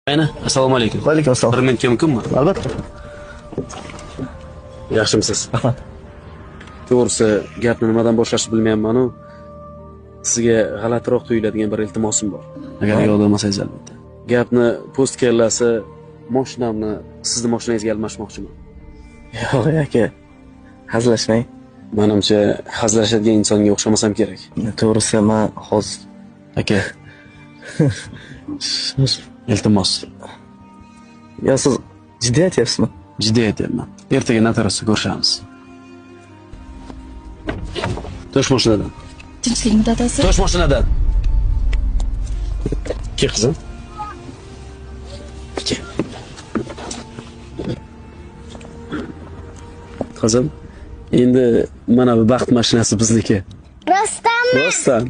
Ayni, assalomu alaykum. Va alaykum assalom. Bir minutga mumkinmi? Albatta. Yaxshimisiz? Rahmat. To'g'risi, gapni nimadan boshlashni bilmayapman-u. Sizga g'alatiroq tuyuladigan bir iltimosim bor. Agar yordam olsangiz albatta. Gapni post kellasi mashinamni sizni mashinangizga almashmoqchiman. Yo'q aka. Hazillashmang. Menimcha, hazillashadigan insonga o'xshamasam kerak. To'g'risi men hozir Aka. Iltimos. yo siz jiddiy aytyapsizmi? Jiddiy aytyapman. Ertaga notariusda ko'rishamiz. To'sh mashinadan. Tinchlikmi dadasi? To'sh mashinadan. Ke qizim. Ke. Qizim, endi mana bu baxt mashinasi bizniki. Rostdanmi? Rostdan.